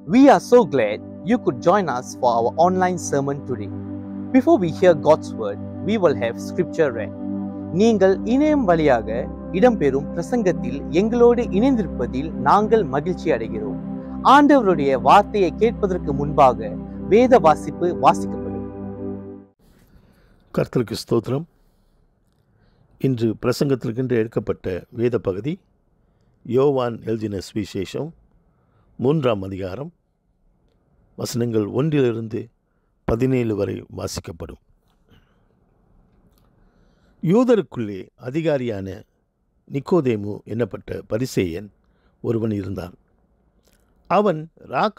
We are so glad you could join us for our online sermon today. Before we hear God's word, we will have scripture read. நீங்கள் இணையம் வழியாக இடம்பெறும் பிரசங்கத்தில் எங்களோடு இணைந்திருப்பதில் நாங்கள் மகிழ்ச்சி அடைகிறோம். ஆண்டவருடைய வார்த்தையை கேட்பதற்கு முன்பாக வேத வாசிப்பு வாசிக்கப்படும். கர்த்தருக்கு ஸ்தோத்திரம். இன்று பிரசங்கத்திற்கென்று எடுக்கப்பட்ட வேத பகுதி யோவான் எழுதின சுவிசேஷம் 3ஆம் அதிகாரம் வசனங்கள் 1-17 வரை வாசிக்கப்படும். யூதருக்குள்ளே அதிகாரியான நிக்கோதேமு என்னப்பட்ட பரிசேயன் ஒருவன் இருந்தான். அவன்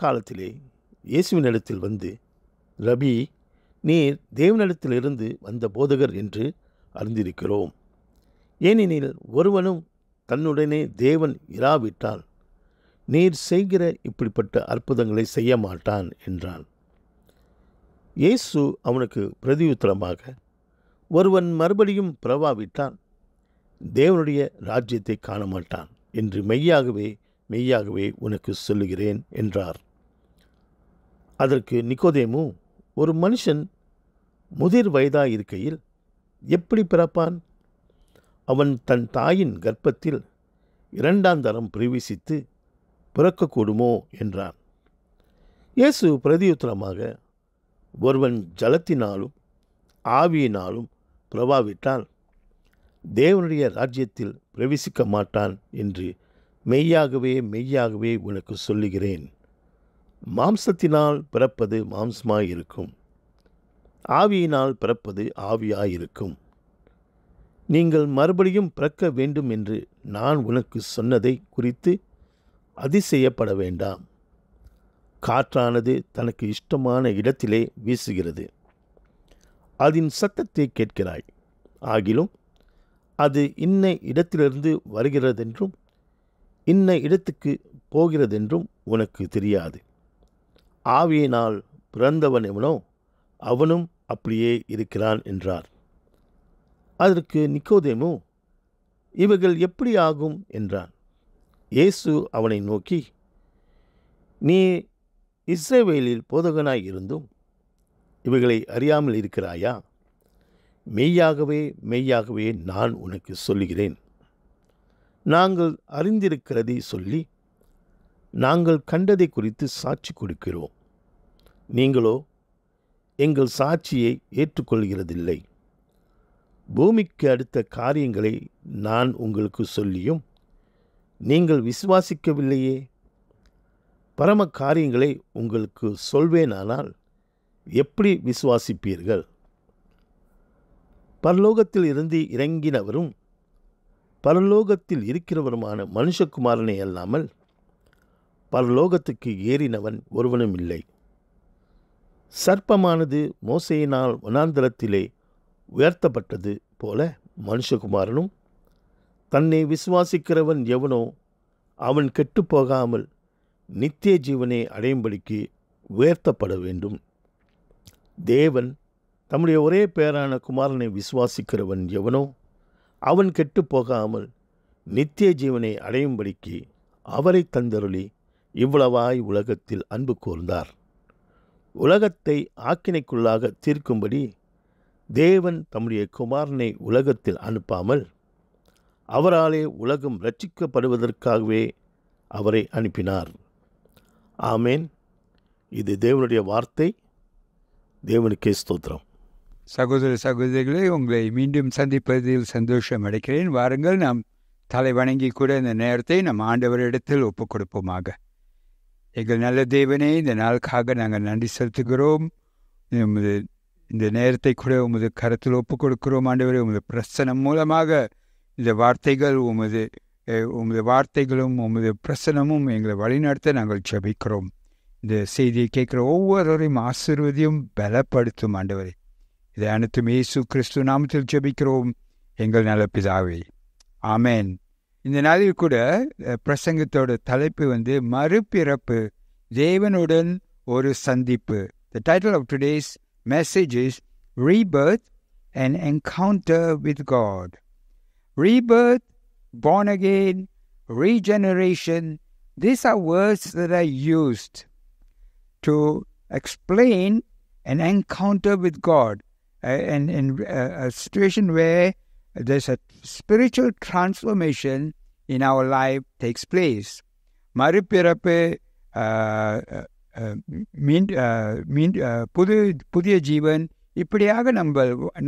காலத்திலே இயேசுவினிடத்தில் வந்து, ரபி, நீர் தேவனிடத்திலிருந்து வந்த போதகர் என்று அறிந்திருக்கிறோம். ஏனெனில் ஒருவனும் தன்னுடனே தேவன் இராவிட்டால் நீர் செய்கிற இப்படிப்பட்ட அற்புதங்களை செய்ய மாட்டான் என்றான். இயேசு அவனுக்கு பிரதியுத்தரமாக, ஒருவன் மறுபடியும் பிறவாவிட்டால் தேவனுடைய ராஜ்யத்தை காண மாட்டான் என்று மெய்யாகவே மெய்யாகவே உனக்கு சொல்லுகிறேன் என்றார். அதற்கு நிக்கோதேமு, ஒரு மனுஷன் முதிர் வயதாயிருக்கையில் எப்படி பிறப்பான்? அவன் தன் தாயின் கர்ப்பத்தில் 2ஆம் தரம் பிரவேசித்து பிறக்கக்கூடுமோ என்றான். இயேசு பிரதியுத்தரமாக, ஒருவன் ஜலத்தினாலும் ஆவியினாலும் பிறவாவிட்டால் தேவனுடைய ராஜ்யத்தில் பிரவேசிக்க மாட்டான் என்று மெய்யாகவே மெய்யாகவே உனக்கு சொல்லுகிறேன். மாம்சத்தினால் பிறப்பது மாம்சமாயிருக்கும், ஆவியினால் பிறப்பது ஆவியாயிருக்கும். நீங்கள் மறுபடியும் பிறக்க வேண்டும் என்று நான் உனக்கு சொன்னதை குறித்து அதிசயப்பட வேண்டாம். காற்றானது தனக்கு இஷ்டமான இடத்திலே வீசுகிறது, அதன் சத்தத்தை கேட்கிறாய், ஆகிலும் அது இன்ன இடத்திலிருந்து வருகிறதென்றும் இன்ன இடத்துக்கு போகிறதென்றும் உனக்கு தெரியாது. ஆவியினால் பிறந்தவன் எவனோ அவனும் அப்படியே இருக்கிறான் என்றார். அதற்கு நிக்கோதேமு, இவைகள் எப்படி ஆகும் என்றான். இயேசு அவனை நோக்கி, நீ இஸ்ரவேலில் போதகனாய் இருந்தும் இவைகளை அறியாமல் இருக்கிறாயா? மெய்யாகவே மெய்யாகவே நான் உனக்கு சொல்லுகிறேன். நாங்கள் அறிந்திருக்கிறதை சொல்லி நாங்கள் கண்டதை குறித்து சாட்சி கொடுக்கிறோம். நீங்களோ எங்கள் சாட்சியை ஏற்றுக்கொள்கிறதில்லை. பூமிக்கு அடுத்த காரியங்களை நான் உங்களுக்கு சொல்லியும் நீங்கள் விசுவாசிக்கவில்லையே. பரம காரியங்களை உங்களுக்கு சொல்வேனானால் எப்படி விசுவாசிப்பீர்கள்? பரலோகத்தில் இருந்து இறங்கினவரும் பரலோகத்தில் இருக்கிறவருமான மனுஷகுமாரனை அல்லாமல் பரலோகத்துக்கு ஏறினவன் ஒருவனும் இல்லை. சர்ப்பமானது மோசேயினால் வனாந்தரத்திலே உயர்த்தப்பட்டது போல மனுஷகுமாரனும் தன்னை விசுவாசிக்கிறவன் எவனோ அவன் கெட்டுப்போகாமல் நித்திய ஜீவனை அடையும்படிக்கு உயர்த்தப்பட வேண்டும். தேவன் தம்முடைய ஒரே பேரான குமாரனை விசுவாசிக்கிறவன் எவனோ அவன் கெட்டுப்போகாமல் நித்திய ஜீவனை அடையும்படிக்கு அவரை தந்தருளி இவ்வளவாய் உலகத்தில் அன்பு கூர்ந்தார். உலகத்தை ஆக்கினைக்குள்ளாக தீர்க்கும்படி தேவன் தம்முடைய குமாரனை உலகத்தில் அனுப்பாமல் அவராலே உலகம் ரட்சிக்கப்படுவதற்காகவே அவரை அனுப்பினார். ஆமேன். இது தேவனுடைய வார்த்தை. தேவனுக்கே ஸ்தோத்திரம். சகோதர சகோதரிகளே, உங்களை மீண்டும் சந்திப்பதில் சந்தோஷம் அடைக்கிறேன். வாருங்கள், நாம் தலை வணங்கி கூட இந்த நேரத்தை நம் ஆண்டவரிடத்தில் ஒப்புக் கொடுப்போமாக. எங்கள் நல்ல தேவனே, இந்த நாளுக்காக நாங்கள் நன்றி செலுத்துகிறோம். இந்த நேரத்தை கூட உமது கருத்தில் ஒப்புக் கொடுக்கிறோம். ஆண்டவரே, உமது பிரசனம் மூலமாக இந்த வார்த்தைகள் உமது வார்த்தைகளும் உமது பிரசனமும் எங்களை வழிநடத்த நாங்கள் ஜெபிக்கிறோம். இந்த செய்தியை கேட்குற ஒவ்வொருவரையும் ஆசீர்வதியும் பலப்படுத்தும் ஆண்டவரே. இதை அனைத்தும் இயேசு கிறிஸ்து நாமத்தில் ஜெபிக்கிறோம் எங்கள் நல்ல பிதாவே, ஆமேன். இந்த நாளில் கூட பிரசங்கத்தோட தலைப்பு மறுபிறப்பு, தேவனுடன் ஒரு சந்திப்பு. The title of today's message is Rebirth, an Encounter with God. Rebirth, born again, regeneration, these are words that are used to explain an encounter with God, and a situation where there's a spiritual transformation in our life takes place. மறுபிறப்பு, புதிய ஜீவன், இப்படியாக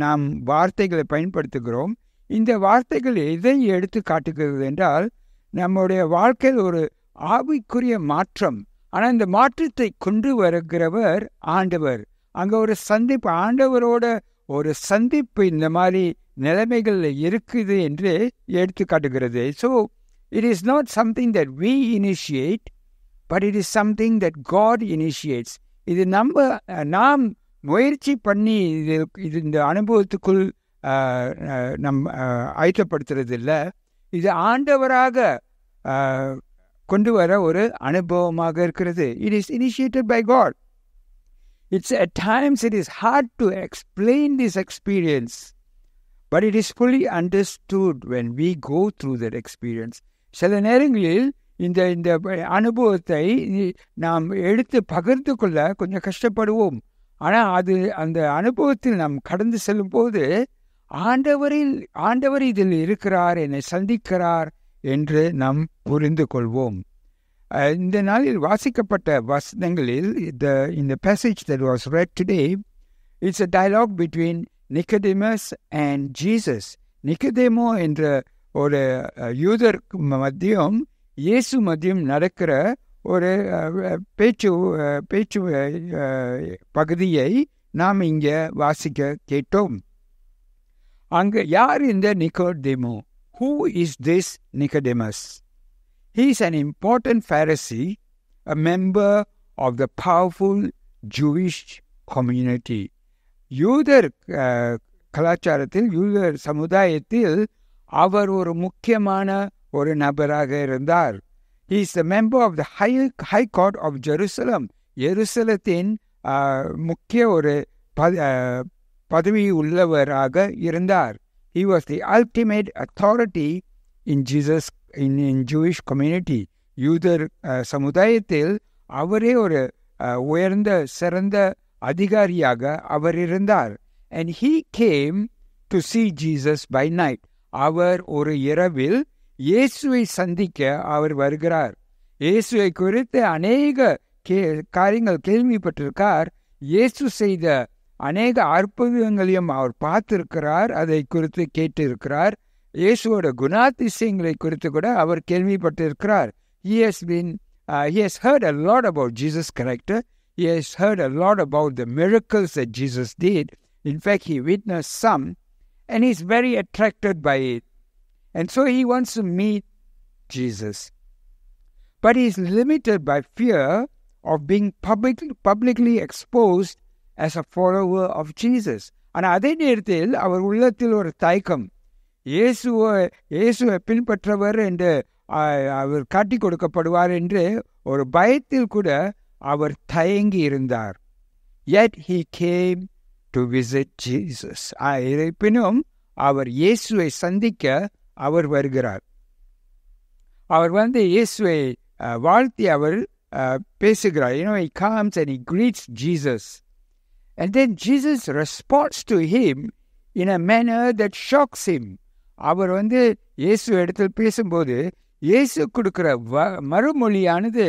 நாம் வார்த்தைகளை பயன்படுத்துகிறோம். இந்த வார்த்தைகள் எதை எடுத்து காட்டுகிறது என்றால், நம்முடைய வாழ்க்கையில் ஒரு ஆவிக்குரிய மாற்றம். ஆனால் இந்த மாற்றத்தை கொண்டு வருகிறவர் ஆண்டவர். அங்கே ஒரு சந்திப்பு, ஆண்டவரோட ஒரு சந்திப்பு இந்த மாதிரி நிலைமைகள் இருக்குது என்று எடுத்து காட்டுகிறது. So it is not something that we initiate, but it is something that God initiates. இது நாம் முயற்சி பண்ணி இது இந்த அனுபவத்துக்குள் ஆயத்தப்படுத்துறது இல்லை. இது ஆண்டவராக கொண்டு வர ஒரு அனுபவமாக இருக்கிறது. It is initiated by God. It's at times it is hard to explain this experience, but it is fully understood when we go through that experience. சில நேரங்களில் இந்த அனுபவத்தை நாம் எடுத்து பகிர்ந்து கொள்ள கொஞ்சம் கஷ்டப்படுவோம். ஆனால் அந்த அனுபவத்தில் நாம் கடந்து செல்லும் போது ஆண்டவர் இதில் இருக்கிறார், என்னை சந்திக்கிறார் என்று நாம் புரிந்து கொள்வோம். இந்த நாளில் வாசிக்கப்பட்ட வசனங்களில் in the passage that was read today, it's a dialogue between Nicodemus and Jesus. நிக்கோதேமு என்ற ஒரு யூதர் மத்தியம் இயேசு மத்தியம் நடக்கிற ஒரு பேச்சு பகுதியை நாம் இங்கே வாசிக்க கேட்டோம். அங்கு யார் இந்த நிக்கோதேமு? Who is this Nicodemus? He is an important Pharisee, a member of the powerful Jewish community. யூதர் கலாச்சாரத்தில், யூதர் சமுதாயத்தில் அவர் ஒரு முக்கியமான ஒரு நபராக இருந்தார். He is a member of the High Court of Jerusalem. எருசலத்தின் முக்கிய ஒரு பதவி உள்ளவராக இருந்தார். He was the ultimate authority in Jewish community. யூதர் சமுதாயத்தில் அவரே ஒரு உயர்ந்த சிறந்த அதிகாரியாக அவர் இருந்தார். And he came to see Jesus by night. அவர் ஒரு இரவில் இயேசுவை சந்திக்க அவர் வருகிறார். இயேசுவை குறித்து அநேக காரியங்கள் கேள்விப்பட்டிருக்கார். இயேசு செய்த அநேக அற்புதங்களையும் அவர் பார்த்திருக்கிறார், அதை குறித்து கேட்டிருக்கிறார். இயேசுவோட குணாதிசயங்களை குறித்து கூட அவர் கேள்விப்பட்டிருக்கிறார். He has heard a lot about Jesus' character. He has heard a lot about the miracles that Jesus did. In fact, he witnessed some, and he's very attracted by it. And so he wants to meet Jesus. But he's limited by fear of being publicly exposed as a follower of Jesus. ஆனால் அதே நேரத்தில் அவர் உள்ளத்தில் ஒரு தயக்கம். இயேசுவை பின்பற்றவர் என்று அவர் காட்டி கொடுக்கப்படுவார் என்று ஒரு பயத்தில் கூட அவர் தயங்கி இருந்தார். Yet he came to visit Jesus. இருப்பினும் அவர் இயேசுவை சந்திக்க அவர் வருகிறார். அவர் இயேசுவை வாழ்த்தி அவர் பேசுகிறார். He comes and he greets Jesus. And then Jesus responds to him in a manner that shocks him. அவர் இயேசு இடத்தில் பேசும்போது இயேசு கொடுக்கிற மறுமொழியானது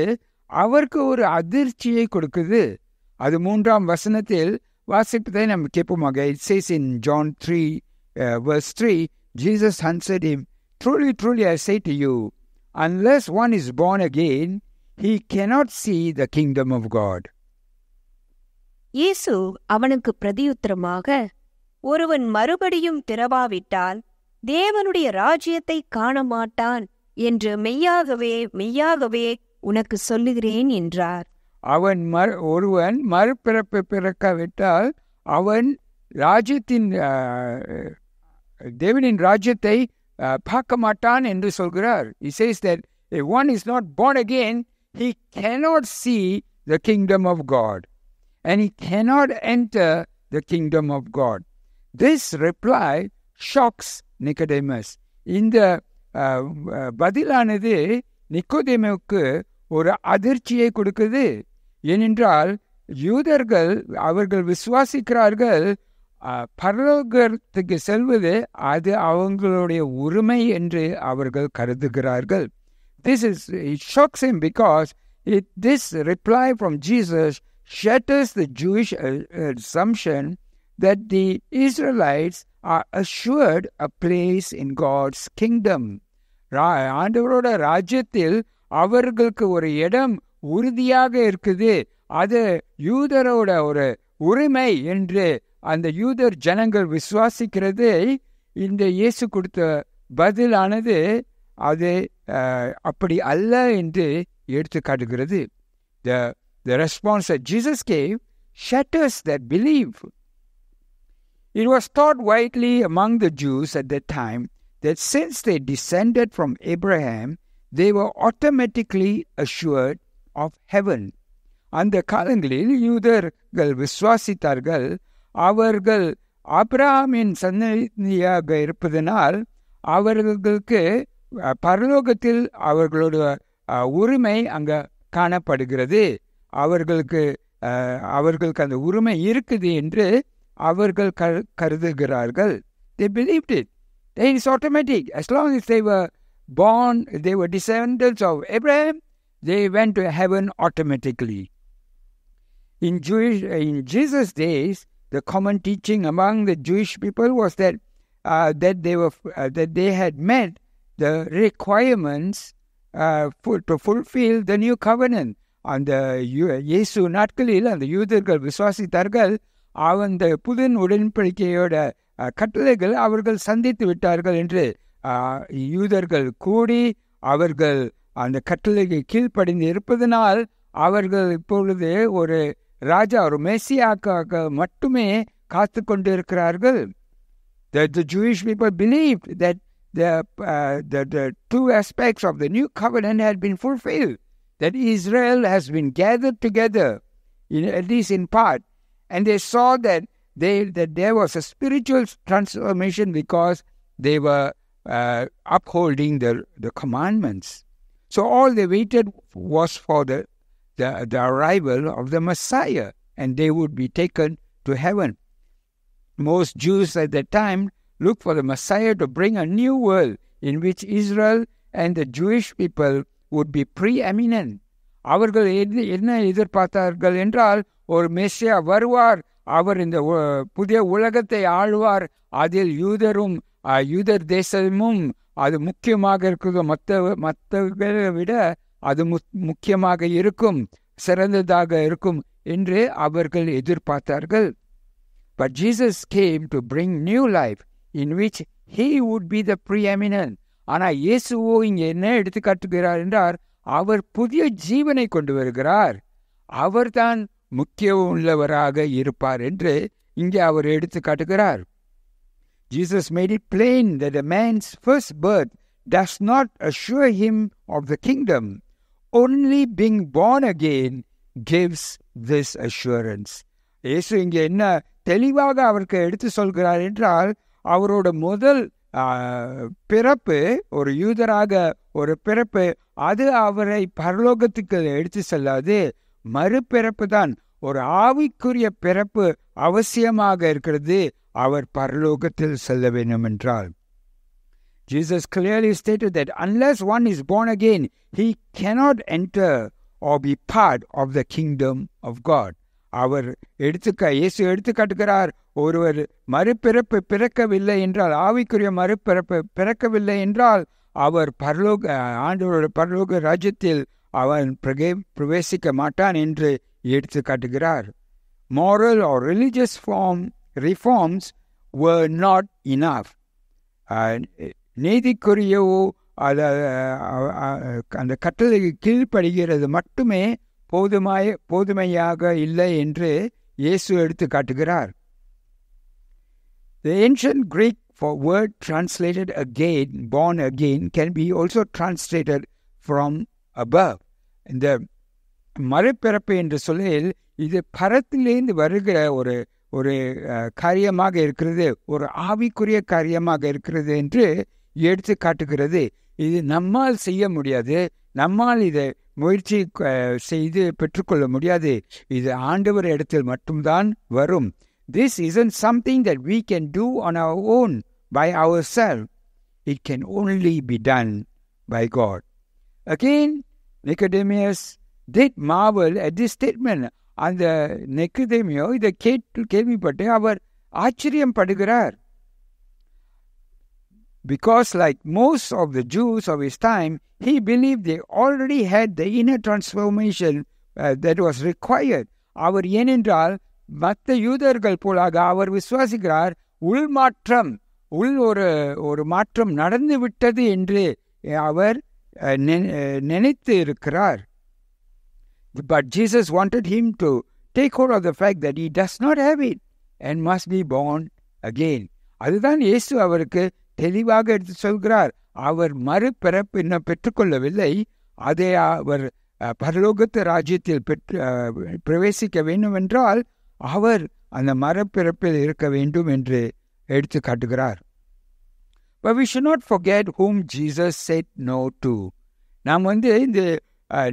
அவருக்கு ஒரு அதிர்ச்சியை கொடுக்குது. அது 3ஆம் வசனத்தில் வாசிப்பதை நம்ம கேட்போமாக. It says in John 3 verse 3, Jesus answered him, "Truly, truly, I say to you, unless one is born again, he cannot see the kingdom of God." இயேசு அவனுக்கு பிரதியுத்தரமாக, ஒருவன் மறுபடியும் பிறவாவிட்டால் தேவனுடைய ராஜ்யத்தை காண மாட்டான் என்று மெய்யாகவே மெய்யாகவே உனக்கு சொல்லுகிறேன் என்றார். ஒருவன் மறுபிறப்பு பிறக்காவிட்டால் அவன் ராஜ்யத்தின் தேவனின் ராஜ்யத்தை பார்க்க மாட்டான் என்று சொல்கிறார். He says that if one is not born again, he cannot see the kingdom of God, and he cannot enter the kingdom of God. This reply shocks Nicodemus. இந்த பதிலானது நிக்கோதேமுவுக்கு ஒரு அதிர்ச்சியை கொடுக்குது. ஏனென்றால் யூதர்கள் அவர்கள் விசுவாசிக்கிறார்கள் பரலோகத்துக்கு செல்வது அது அவங்களுடைய உரிமை என்று அவர்கள் கருதுகிறார்கள். It shocks him because this reply from Jesus shatters the Jewish assumption that the Israelites are assured a place in God's kingdom. ஆண்டவரோட ராஜ்யத்தில் அவர்களுக்கு ஒரு இடம் உறுதியாக இருக்குது, அது யூதரோட ஒரு உரிமை என்று அந்த யூதர் ஜனங்கள் விசுவாசிக்கிறது. இந்த இயேசு கொடுத்த பதிலானது அது அப்படி அல்ல என்று எடுத்து காட்டுகிறது. The response that Jesus gave shatters that belief. It was taught widely among the Jews at that time that since they descended from Abraham, they were automatically assured of heaven. அந்த காலங்களில் யூதர்கள் விசுவாசித்தார்கள், அவர்கள் ஆபிரகாமின் சந்ததியாக இருப்பதனால் அவர்களுக்கு பரலோகத்தில் அவர்களோட உரிமை அங்க காணப்படுகிறது, அவர்களுக்கு அந்த உரிமை இருக்குது என்று அவர்கள் கருதுகிறார்கள். They believed it. It's automatic. As long as they were born, they were descendants of Abraham, they went to heaven automatically. In Jesus' days, the common teaching among the Jewish people was that they had met the requirements to fulfill the new covenant. அந்த இயேசு நாட்களில் அந்த யூதர்கள் விசுவாசித்தார்கள், அந்த புது உடன்படிக்கையோட கட்டளைகள் அவர்கள் சந்தித்து விட்டார்கள் என்று யூதர்கள் கூடி அவர்கள் அந்த கட்டளைக்கு கீழ்ப்படிந்து இருப்பதனால் அவர்கள் இப்பொழுது ஒரு ராஜா, ஒரு மெசியாக்காக மட்டுமே காத்து கொண்டிருக்கிறார்கள். The Jewish people believed that the two aspects of the new covenant had been fulfilled, that Israel has been gathered together, at least in part, and they saw that there was a spiritual transformation because they were upholding the commandments. So all they waited was for the arrival of the Messiah, and they would be taken to heaven. Most Jews at that time looked for the Messiah to bring a new world in which Israel and the Jewish people would be preeminent. அவர்கள் என்ன எதிர்பார்த்தார்கள் என்றால், ஒரு மெசியா வருவார், அவர் இந்த புதிய உலகத்தை ஆழ்வார், அதில் யூதர் தேசமும் அது முக்கியமாக இருக்கிறது, மற்றவர்களை விட அது முக்கியமாக இருக்கும், சிறந்ததாக இருக்கும் என்று அவர்கள் எதிர்பார்த்தார்கள். But Jesus came to bring new life in which he would be the preeminent. ஆனால் இயேசுவோ இங்கே என்ன எடுத்து காட்டுகிறார் என்றால், அவர் புதிய ஜீவனை கொண்டு வருகிறார், அவர்தான் முக்கியம் உள்ளவராக இருப்பார் என்று இங்கே அவர் எடுத்து காட்டுகிறார். Jesus made it plain that a man's first birth does not assure him of the kingdom. Only being born again gives this assurance. இயேசு இங்கே என்ன தெளிவாக அவருக்கு எடுத்து சொல்கிறார் என்றால், அவரோட முதல் பிறப்பு, ஒரு யூதராக ஒரு பிறப்பு, அது அவரை பரலோகத்துக்கு எடுத்து செல்லாது. மறுபிறப்பு தான், ஒரு ஆவிக்குரிய பிறப்பு அவசியமாக இருக்கிறது அவர் பரலோகத்தில் செல்ல வேண்டும் என்றால். Jesus clearly stated that unless one is born again, he cannot enter or be part of the kingdom of God. இயேசு எடுத்துக்காட்டுகிறார், ஒருவர் மறுபிறப்பு பிறக்கவில்லை என்றால், ஆவிக்குரிய மறுபிறப்பு பிறக்கவில்லை என்றால் அவர் ஆண்டவரோட பரலோக ராஜ்யத்தில் அவன் பிரவேசிக்க மாட்டான் என்று எடுத்து காட்டுகிறார். Moral or religious reforms were not enough. நீதிக்குரியவோ அந்த கட்டளைக்கு கீழ்ப்படுகிறது மட்டுமே போதுமையாக இல்லை என்று இயேசு எடுத்து காட்டுகிறார். The ancient Greek for word translated again, born again, can be also translated from above. இந்த மறுபிறப்பு என்ற சொல்லில் இது பரத்திலிருந்து வருகிற ஒரு காரியமாக இருக்கிறது, ஒரு ஆவிக்குரிய காரியமாக இருக்கிறது என்று எடுத்து காட்டுகிறது. இது நம்மால் செய்ய முடியாது, நம்மால் இதை முயற்சி செய்து பெற்றுக்கொள்ள முடியாது. இது ஆண்டவர் இடத்தில் மட்டும்தான் வரும். This isn't something that we can do on our own by ourselves. It can only be done by God. Again, Nicodemus did marvel at this statement. அந்த நிக்கோதேமியோ இதை கேள்விப்பட்டு அவர் ஆச்சரியம் படுகிறார். Because like most of the Jews of his time, he believed they already had the inner transformation that was required. அவர் ஏனென்றால் மற்ற யூதர்கள் போலாக அவர் விசுவாசிக்கிறார், உள்மாற்றம் ஒரு மாற்றம் நடந்து விட்டது என்று அவர் நினைத்து இருக்கிறார். But Jesus wanted him to take hold of the fact that he does not have it and must be born again. அதுதான் இயேசு அவருக்கு தெளிவாக எடுத்து சொல்கிறார். அவர் மறுபிறப்பு இன்னும் பெற்றுக்கொள்ளவில்லை. அதை அவர் பரலோகத்து ராஜ்யத்தில் பிரவேசிக்க வேண்டும் என்றால் அவர் அந்த மறுபிறப்பில் இருக்க வேண்டும் என்று எடுத்து காட்டுகிறார். But we should not forget whom Jesus said no to. நாம் இந்த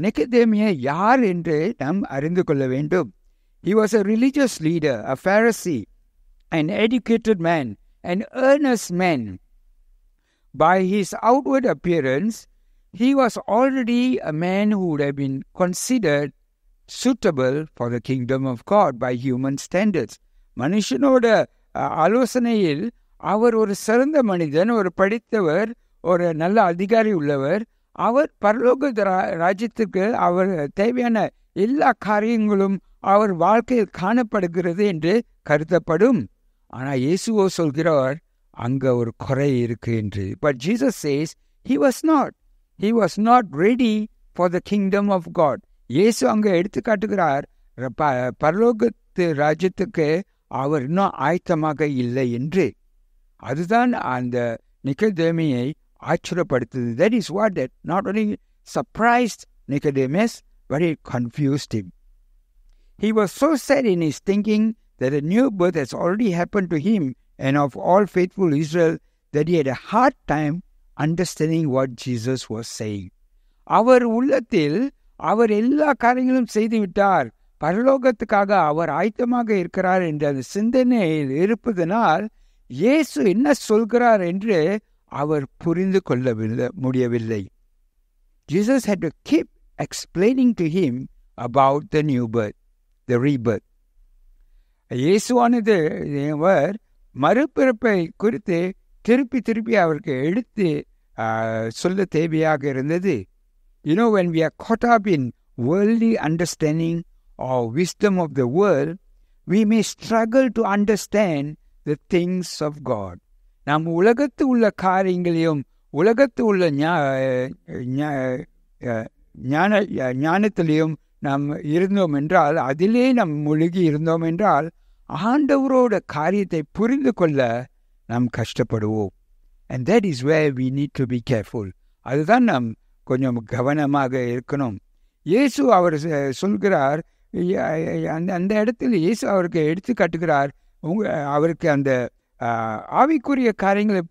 நிக்கோதேமியை யார் என்று நாம் அறிந்து கொள்ள வேண்டும். He was a religious leader, a Pharisee, an educated man, an earnest man. By his outward appearance, he was already a man who would have been considered suitable for the kingdom of God by human standards. மனுஷனோட ஆலோசனையில் அவர் ஒரு சிறந்த மனிதன், ஒரு படித்தவர், ஒரு நல்ல அதிகாரி உள்ளவர். அவர் பரலோக ராஜ்யத்துக்கு அவர் தேவையான எல்லா காரியங்களும் அவர் வாழ்க்கையில் காணப்படுகிறது என்று கருதப்படும். ஆனால் இயேசுவோ சொல்கிறார் அங்க ஒரு குறை இருக்கு என்று. But Jesus says he was not ready for the kingdom of God. இயேசு அங்க எடுத்து காட்டுகிறார் பரலோகத்து ராஜ்யத்துக்கு அவர் இன்னும் ஆயத்தமாக இல்லை என்று. அதுதான் அந்த நிக்கோதேமியை ஆச்சரியப்படுத்தது. That is what that not only surprised Nicodemus, but it confused him. He was so set in his thinking that a new birth has already happened to him and of all faithful Israel that he had a hard time understanding what Jesus was saying. அவர் உள்ளத்தில் அவர் எல்லா காரியங்களும் செய்துவிட்டார், பரலோகத்துக்காக அவர் ஆயத்தமாக இருக்கிறார் என்ற அந்த சிந்தனையில் இருப்பதனால் இயேசு என்ன சொல்கிறார் என்று அவர் புரிந்து கொள்ள முடியவில்லை. Jesus had to keep explaining to him about the new birth, the rebirth. இயேசுவானது அவர் மறுபிறப்பை குறித்து திருப்பி அவருக்கு எடுத்து சொல்ல தேவையாக இருந்தது. You know, when we are caught up in worldly understanding or wisdom of the world, we may struggle to understand the things of God. நாம் உலகத்து உள்ள காரியங்களையும் உலகத்து உள்ள ஞானத்திலையும் நாம் இருந்தோம் என்றால், அதிலே நாம் மூழ்கி இருந்தோம் என்றால் ஆண்டவரோட காரியத்தை புரிந்து கொள்ள நாம் கஷ்டப்படுவோம். And that is where we need to be careful. அதுதான் நாம் கொஞ்சம் கவனமாக இருக்கணும். இயேசு அவர் சொல்கிறார், அந்த இடத்துல இயேசு அவருக்கு எடுத்து காட்டுகிறார், அவருக்கு அந்த ஆவிக்குரிய காரியங்களை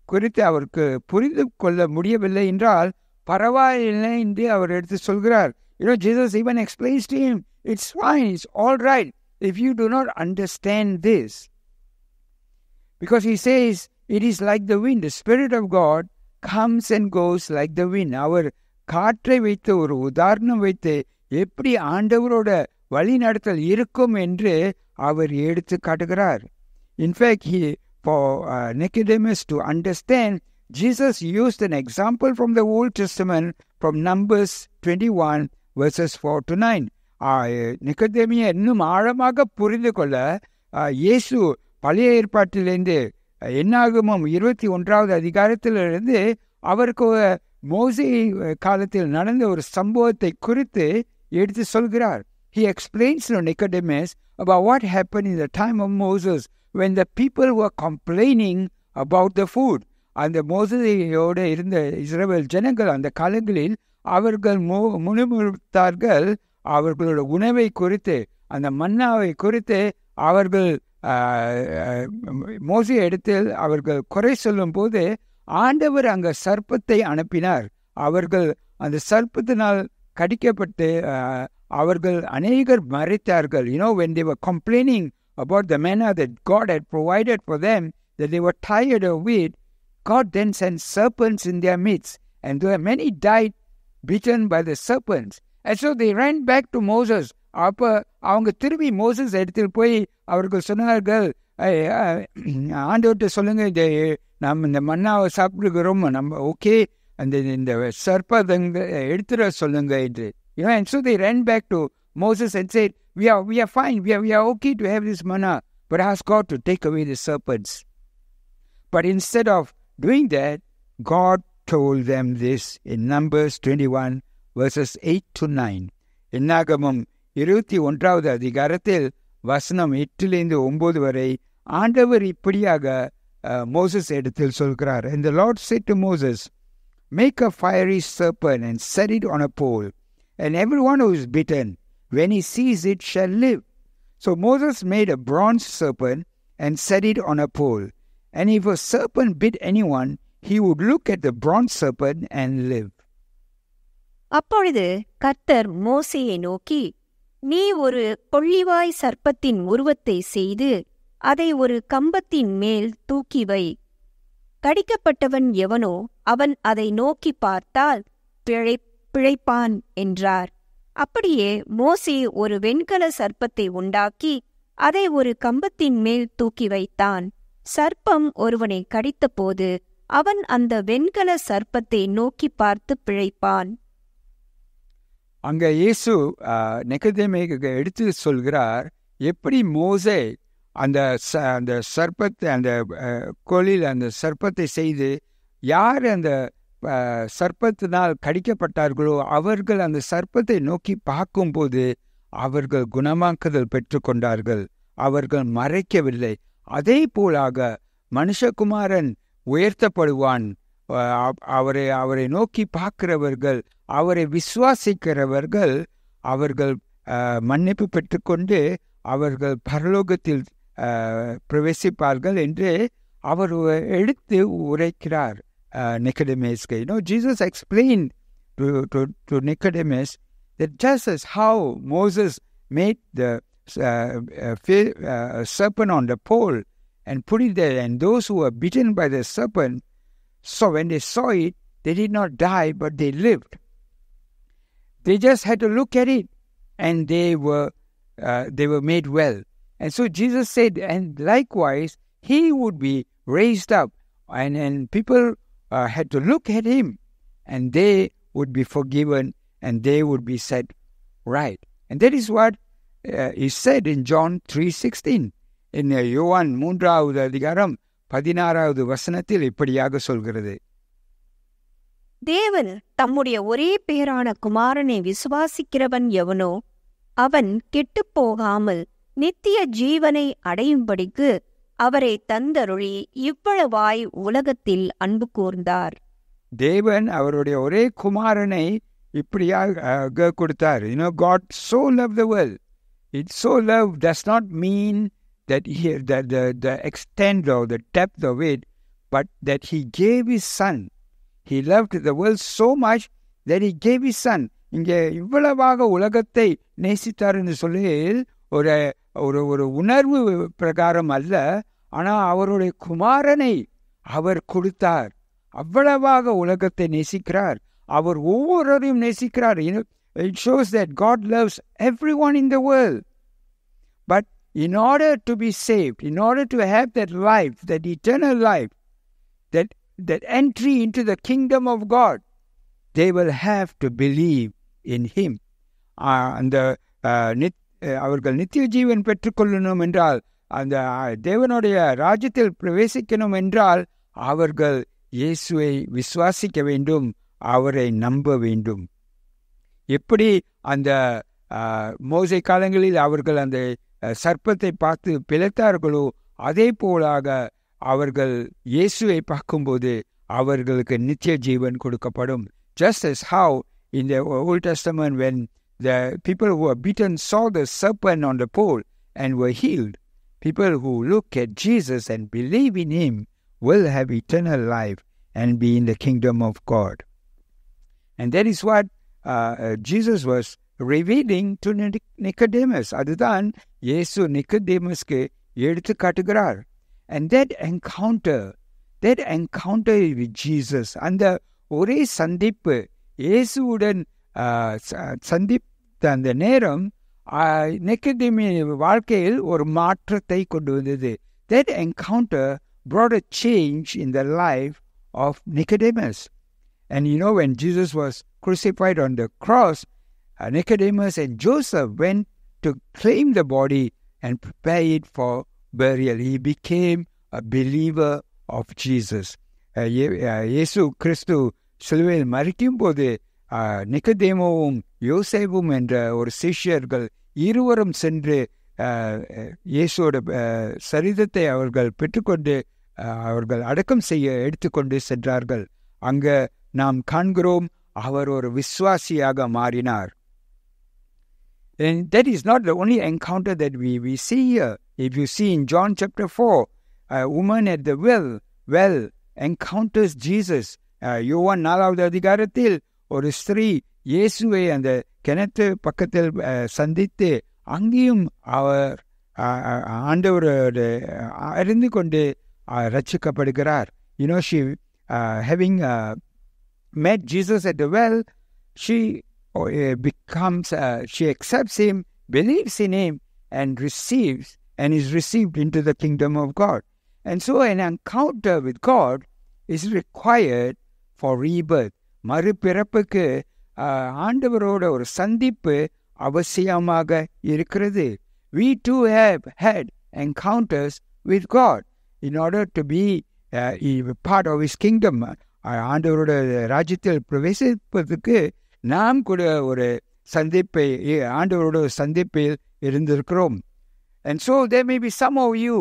குறித்து அவருக்கு புரிந்து கொள்ள முடியவில்லை என்றால் பரவாயில்லை என்று அவர் எடுத்து சொல்கிறார். You know, Jesus even explains to him, it's fine, it's all right if you do not understand this. Because he says, it is like the wind, the Spirit of God comes and goes like the wind. அவர் காற்றை வைத்து ஒரு உதாரணம் வைத்து எப்படி ஆண்டவரோட வழி நடத்தல் இருக்கும் என்று அவர் எடுத்து காட்டுகிறார். In fact, for Nicodemus to understand, Jesus used an example from the Old Testament, from Numbers 21 verses 4 to 9. நிக்கோதேமியை இன்னும் ஆழமாக புரிந்து கொள்ள இயேசு பழைய ஏற்பாட்டிலிருந்து என்னாகமம் 21வது அதிகாரத்திலிருந்து அவருக்கு மோசே காலத்தில் நடந்த ஒரு சம்பவத்தை குறித்து எடுத்து சொல்கிறார். He explains to Nicodemus about what happened in the time of Moses when the people were complaining about the food. அந்த மோசேயோடு இருந்த இஸ்ரவேல் ஜனங்கள் அந்த காலங்களில் அவர்கள் முணுமுணுத்தார்கள். அவர்களோட உணவை குறித்து, அந்த மன்னாவை குறித்து அவர்கள் மோசே இடத்தில் அவர்கள் குறை சொல்லும் போது ஆண்டவர் அங்க சர்ப்பத்தை அனுப்பினார். அவர்கள் அந்த சர்ப்பத்தினால் கடிக்கப்பட்டு அவர்கள் அநேகர் மரித்தார்கள். when they were complaining about the manna that God had provided for them, that they were tired of it, God then sent serpents in their midst, and there many died bitten by the serpents. And so they ran back to Moses. அப்போ அவங்க திரும்பி Moses இடத்தில் போய் அவர்கள் சொன்னார்கள், ஆண்டவர்கிட்ட சொல்லுங்க, நம்ம இந்த மன்னாவை சாப்பிடுகிறோம், நம்ம ஓகே, இந்த சர்ப்பத்தை எடுத்துட சொல்லுங்க என்று. And so they ran back to Moses and said, we are fine, we are okay to have this manna, but ask God to take away the serpents. But instead of doing that, God told them this in Numbers 21 verses 8 to 9. என்னாகமம் 21வது அதிகாரத்தில் வசனம் 8-9 வரை ஆண்டவர் இப்படியாக Moses இடத்தில் சொல்கிறார். And the Lord said to Moses, make a fiery serpent and set it on a pole, and everyone who is bitten, when he sees it, shall live. So Moses made a bronze serpent and set it on a pole. And if a serpent bit anyone, he would look at the bronze serpent and live. அப்பொழுது கர்த்தர் மோசேயை நோக்கி, நீ ஒரு கொள்ளிவாய் சர்ப்பத்தின் உருவத்தை செய்து அதை ஒரு கம்பத்தின் மேல் தூக்கி வை. கடிக்கப்பட்டவன் எவனோ அவன் அதை நோக்கி பார்த்தால் பிழைப்பான் என்றார். அப்படியே மோசே ஒரு வெண்கல சர்ப்பத்தை உண்டாக்கி அதை ஒரு கம்பத்தின் மேல் தூக்கி வைத்தான். சர்ப்பம் ஒருவனை கடித்தபோது அவன் அந்த வெண்கல சர்ப்பத்தை நோக்கி பார்த்து பிழைப்பான். அங்க இயேசு நிக்கோதேமுக்கு எடுத்து சொல்கிறார், எப்படி மோசே அந்த சர்ப்பத்தை, அந்த கோலில் அந்த சர்ப்பத்தை செய்து யார் அந்த சர்ப்பத்தினால் கடிக்கப்பட்டார்களோ அவர்கள் அந்த சர்ப்பத்தை நோக்கி பார்க்கும்போது அவர்கள் குணமாக்குதல் பெற்றுக்கொண்டார்கள், அவர்கள் மறைக்கவில்லை. அதே போலாக மனுஷகுமாரன் உயர்த்தப்படுவான். அவரை நோக்கி பார்க்கிறவர்கள், அவரை விசுவாசிக்கிறவர்கள், அவர்கள் மன்னிப்பு பெற்றுக்கொண்டு அவர்கள் பரலோகத்தில் பிரவேசிப்பார்கள் என்று அவர் எடுத்து உரைக்கிறார் நிக்கோடேமஸ்க்கு. Jesus explained to Nicodemus that just as how Moses made the serpent on the pole and put it there, and those who were bitten by the serpent, so when they saw it, they did not die, but they lived. They just had to look at it, and they were made well. And so Jesus said, and likewise, he would be raised up, and people had to look at him, and they would be forgiven, and they would be set right. And that is what is said in John 3:16. In யோவான் 3வது அதிகாரம் 16வது வசனத்தில் இப்படியாக சொல்கிறது, தேவன் தம்முடைய ஒரே பேரான குமாரனை விசுவாசிக்கிறவன் எவனோ அவன் கெட்டுப்போகாமல் நித்திய ஜீவனை அடையும்படிக்கு அவரை தந்தருளி இவ்வளவாய் உலகத்தில் அன்பு கூர்ந்தார். தேவன் அவருடைய ஒரே குமாரனை இப்படியாக கொடுத்தார். God so loved the world. It so love does not mean that the extent or the depth of it, but that he gave his son. He loved the world so much that he gave his son. இங்கே இவ்வளவாக உலகத்தை நேசித்தார் என்று சொல்லி ஒரு உணர்வு பிரகாரம் அல்ல, ஆனால் அவருடைய குமாரனை அவர் கொடுத்தார். அவ்வளவாக உலகத்தை நேசிக்கிறார், அவர் ஒவ்வொருவரையும் நேசிக்கிறார். It shows that God loves everyone in the world. But in order to be saved, in order to have that life, that eternal life, that entry into the kingdom of God, they will have to believe in him. அந்த அவர்கள் நித்திய ஜீவன் பெற்றுக்கொள்ளணும் என்றால், அந்த தேவனுடைய ராஜ்யத்தில் பிரவேசிக்கணும் என்றால் அவர்கள் இயேசுவை விசுவாசிக்க வேண்டும், அவரை நம்ப வேண்டும். எப்படி அந்த மோசே காலங்களில் அவர்கள் அந்த சர்ப்பத்தை பார்த்து பிழைத்தார்களோ அதே போலாக அவர்கள் இயேசுவை பார்க்கும்போது அவர்களுக்கு நித்திய ஜீவன் கொடுக்கப்படும். Just as how in the Old Testament when the people who were beaten saw the serpent on the pole and were healed, people who look at Jesus and believe in him will have eternal life and be in the kingdom of God. And that is what Jesus was revealing to Nicodemus. அதுதான் இயேசு நிக்கோதேமஸ்க்கு எடுத்து காட்டுகிறார். And that encounter with Jesus, அந்த ஒரே சந்திப்பு, இயேசுவுடன் சந்தித்த அந்த நேரம் நிக்கோதேமிய வாழ்க்கையில் ஒரு மாற்றத்தை கொண்டு வந்தது. That encounter brought a change in the life of Nicodemus. And you know, when Jesus was crucified on the cross, Nicodemus and Joseph went to claim the body and prepare it for burial. He became a believer of Jesus. இயேசு கிறிஸ்து சிலுவையில் மரிக்கும் போது நிக்கோதேமுவும் யோசேப்பும் என்ற ஒரு சிஷ்யர்கள் இருவரும் சென்று இயேசுவோட சரிதத்தை அவர்கள் பெற்றுக்கொண்டு அவர்கள் அடக்கம் செய்ய எடுத்துக்கொண்டு சென்றார்கள். அங்க நாம் காண்கிறோம், அவர் ஒரு விசுவாசியாக மாறினார். And that is not the only encounter that we see here. If you see in John chapter 4, a woman at the well encounters Jesus. யோவான் 4வது அதிகாரத்தில் ஒரு ஸ்திரீ இயேசுவை அந்த கிணத்து பக்கத்தில் சந்தித்து அங்கேயும் அவர் ஆண்டவரோட அறிந்து கொண்டு ரட்சிக்கப்படுகிறார். You know, she having met Jesus at the well, she accepts him, believes in him, and is received into the kingdom of God. And so an encounter with God is required for rebirth. மறுபிறப்புக்கு ஆண்டவரோட ஒரு சந்திப்பு அவசியமாக இருக்கிறது. We too have had encounters with God in order to be part of his kingdom. ஆண்டவரோட ராஜ்யத்தில் பிரவேசிப்பதற்கு நாம் கூட ஒரு சந்திப்பை ஆண்டவரோட சந்திப்பில் இருந்திருக்கிறோம். And so there may be some of you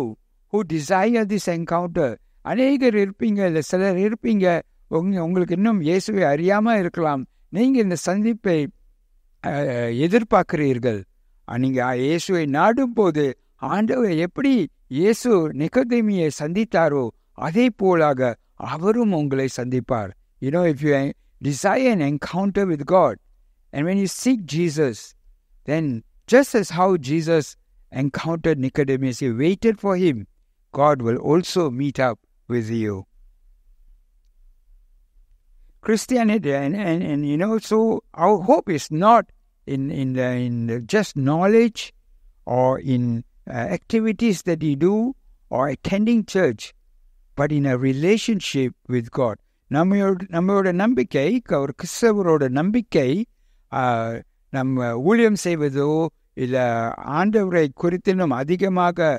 who desire this encounter. அநேகர் இருப்பீங்க, இல்லை சிலர் இருப்பீங்க, உங்களுக்கு இன்னும் இயேசுவை அறியாம இருக்கலாம். நீங்க இந்த சந்திப்பை எதிர்பார்க்கிறீர்கள். நீங்க இயேசுவை நாடும் போது ஆண்டவர் எப்படி இயேசு நிக்கோதேமியை சந்தித்தாரோ அதே போலாக அவரும் உங்களை சந்திப்பார். You know, if you desire an encounter with God, and when you seek Jesus, then just as how Jesus encountered Nicodemus, he waited for him, God will also meet up with you. Christianity, and you know, so our hope is not in the just knowledge or in activities that you do or attending church, but in a relationship with God. நம்மளோட நம்பிக்கை, ஒரு கிறிஸ்தவரோட நம்பிக்கை நம்ம ஊழியம் செய்வதோ இல்லை ஆண்டவரை குறித்து இன்னும் அதிகமாக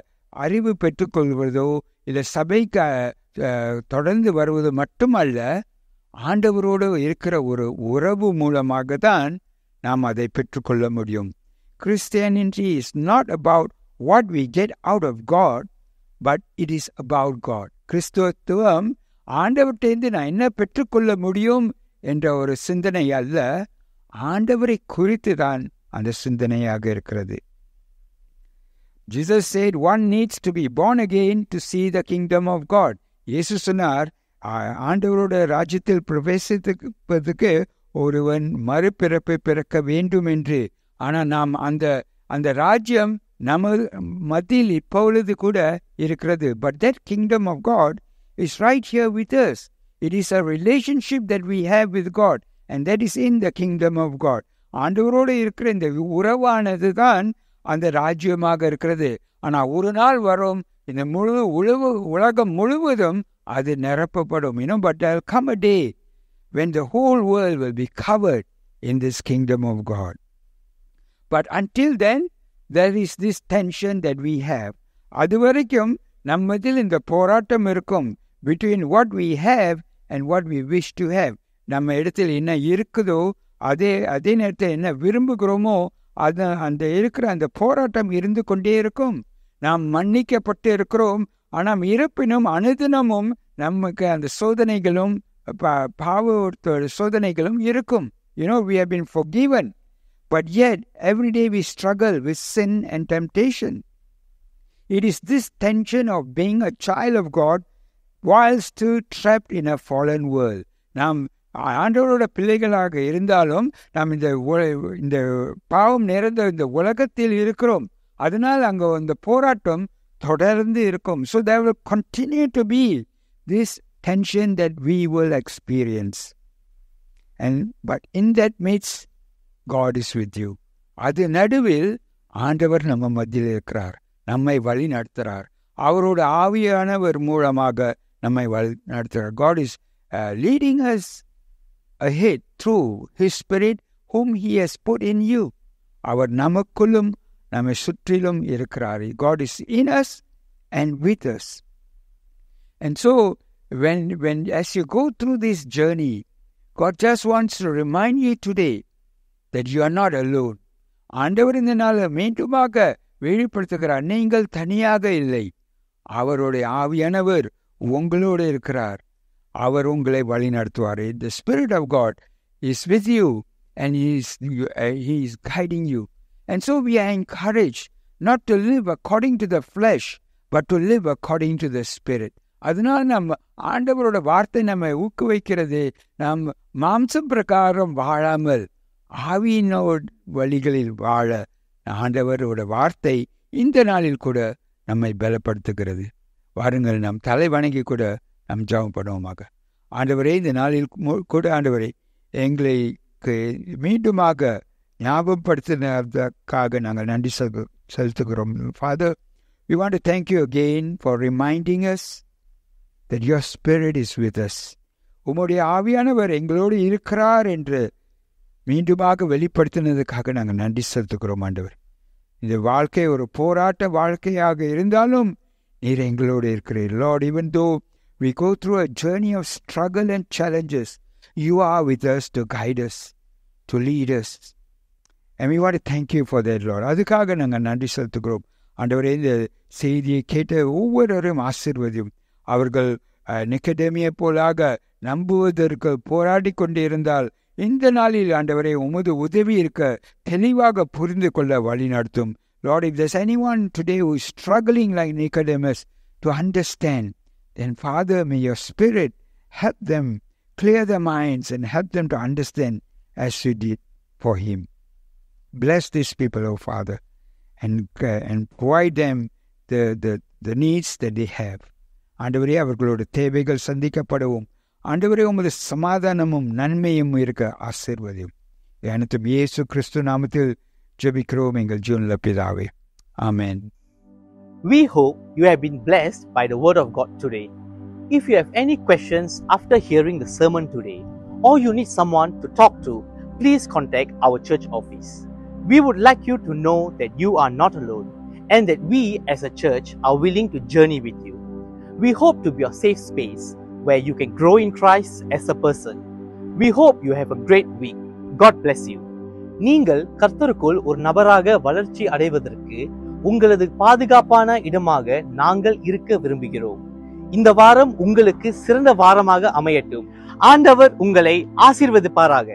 அறிவு பெற்றுக்கொள்வதோ இல்லை சபைக்கு தொடர்ந்து வருவது மட்டுமல்ல, ஆண்டவரோடு இருக்கிற ஒரு உறவு மூலமாக தான் நாம் அதை பெற்றுக்கொள்ள முடியும். Christianity is not about what we get out of God, but it is about God. கிறிஸ்துவத்துவம் ஆண்டவர்கிட்டேருந்து நான் என்ன பெற்றுக்கொள்ள முடியும் என்ற ஒரு சிந்தனை அல்ல, ஆண்டவரை குறித்து தான் அந்த சிந்தனையாக இருக்கிறது. Jesus said one needs to be born again to see the kingdom of God. இயேசு சொன்னார், ஆண்டவரோட ராஜ்யத்தில் பிரவேசிப்பதற்கு ஒருவன் மறுபிறப்பை பிறக்க வேண்டும் என்று. ஆனால் நாம் அந்த ராஜ்யம் நம்ம மத்தியில் இப்பொழுது கூட இருக்கிறது. But that kingdom of God is right here with us. It is a relationship that we have with God, and that is in the kingdom of God. ஆண்டவரோடு இருக்கிற இந்த உறவானது தான் அந்த ராஜ்யமாக இருக்கிறது. ஆனால் ஒரு நாள் வரும், இந்த உலகம் முழுவதும் அது நிரப்பப்படும். But there will come a day when the whole world will be covered in this kingdom of God. But until then, there is this tension that we have. அது வரைக்கும் நம்மதில் இந்த போராட்டம் இருக்கும், between what we have and what we wish to have. நம்ம இடத்தில் என்ன இருக்குதோ அதே நேரத்தில் என்ன விரும்புகிறோமோ அந்த இருக்கிற அந்த போராட்டம் இருந்து கொண்டே இருக்கும். நாம் மன்னிக்கப்பட்டு இருக்கிறோம், ஆனால் இருப்பினும் அனுதினமும் நமக்கு அந்த சோதனைகளும் பாவத்தோட சோதனைகளும் இருக்கும். We have been forgiven, but yet every day we struggle with sin and temptation. It is this tension of being a child of God while still trapped in a fallen world. நாம் ஆண்டவரோட பிள்ளைகளாக இருந்தாலும் நாம் இந்த பாவம் நிறைந்த இந்த உலகத்தில் இருக்கிறோம். அதனால் அங்கே அந்த போராட்டம் தொடர்ந்து இருக்கும். So there will continue to be this tension that we will experience. But in that midst, God is with you. அது நடுவில் ஆண்டவர் நம்ம மத்தியில் இருக்கிறார், நம்மை வழி நடத்துகிறார். அவரோட ஆவியானவர் மூலமாக நம்மை வழி நடத்துகிறார். God is leading us ahead through His Spirit whom He has put in you. அவர் நமக்குள்ளும் நம்மை சுற்றிலும் இருக்கிறார். God is in us and with us. And so when as you go through this journey, God just wants to remind you today that you are not alone. ஆண்டவர் இந்த நாளை மீண்டுமாக வெளிப்படுத்துகிறார், நீங்கள் தனியாக இல்லை. அவருடைய ஆவியானவர் உங்களோடு இருக்கிறார். அவர் உங்களை வழி நடத்துவார். The Spirit of God is with you and He is guiding you. And so we are encouraged not to live according to the flesh, but to live according to the Spirit. அதனால் நம்ம ஆண்டவரோட வார்த்தை நம்மை ஊக்குவிக்கிறது, நாம் மாம்சம் பிரகாரம் வாழாமல் ஆவியினோட வழிகளில் வாழ ஆண்டவரோட வார்த்தை இந்த நாளில் கூட நம்மை பலப்படுத்துகிறது. வாருங்கள், நாம் தலை வணங்கி கூட நாம் ஜெபம் பண்ணுவோமாக. ஆண்டவரே, இந்த நாளில் கூட ஆண்டவரே எங்களுக்கு மீண்டுமாக ஞாபகப்படுத்தினதற்காக நாங்கள் நன்றி செலுத்துகிறோம். Father, we want to thank you again for reminding us that your Spirit is with us. உம்முடைய ஆவியானவர் எங்களோடு இருக்கிறார் என்று மீண்டுமாக வெளிப்படுத்தினதுக்காக நாங்கள் நன்றி செலுத்துகிறோம். ஆண்டவர், இந்த வாழ்க்கை ஒரு போராட்ட வாழ்க்கையாக இருந்தாலும் நீர் எங்களோடு இருக்கிறீர். Lord, even though we go through a journey of struggle and challenges, you are with us to guide us, to lead us. And we want to thank you for that, Lord. அதுக்காக நாங்கள் நன்றி செலுத்துகிறோம். ஆண்டவரே, இந்த செய்தியை கேட்ட ஒவ்வொருவரும் ஆசீர்வதியும். அவர்கள் நிக்கோதேமியை போலாக நம்புவதற்கு போராடி கொண்டிருந்தால் இந்த நாளில் ஆண்டவரே உமது உதவி இருக்க தெளிவாக புரிந்து கொள்ள வழி நடத்தும். Lord, if there's anyone today who is struggling like Nicodemus to understand, then Father, may your Spirit help them, clear their minds and help them to understand as you did for him. Bless these people, oh Father, and provide them the needs that they have. ஆண்டவரே, அவர்களோட தேவைகள் சந்திக்கப்படவும் ஆண்டவரே உமது சமாதானமும் நன்மையும் இருக்க ஆசீர்வதியும். அனைத்தும் இயேசு கிறிஸ்து நாமத்தில் ஜெபிக்கிறோம் எங்கள் ஜீவனுள்ள பிதாவே. ஆமென். We hope you have been blessed by the word of God today. If you have any questions after hearing the sermon today, or you need someone to talk to, please contact our church office. We would like you to know that you are not alone and that we as a church are willing to journey with you. We hope to be a safe space where you can grow in Christ as a person. We hope you have a great week. God bless you. நீங்கள் கர்த்தருக்குள் ஒரு நபராக வளர்ச்சி அடைவதற்கு உங்களது பாதுகாப்பான இடமாக நாங்கள் இருக்க விரும்புகிறோம். இந்த வாரம் உங்களுக்கு சிறந்த வாரமாக அமையட்டும். ஆண்டவர் உங்களை ஆசீர்வதிப்பாராக.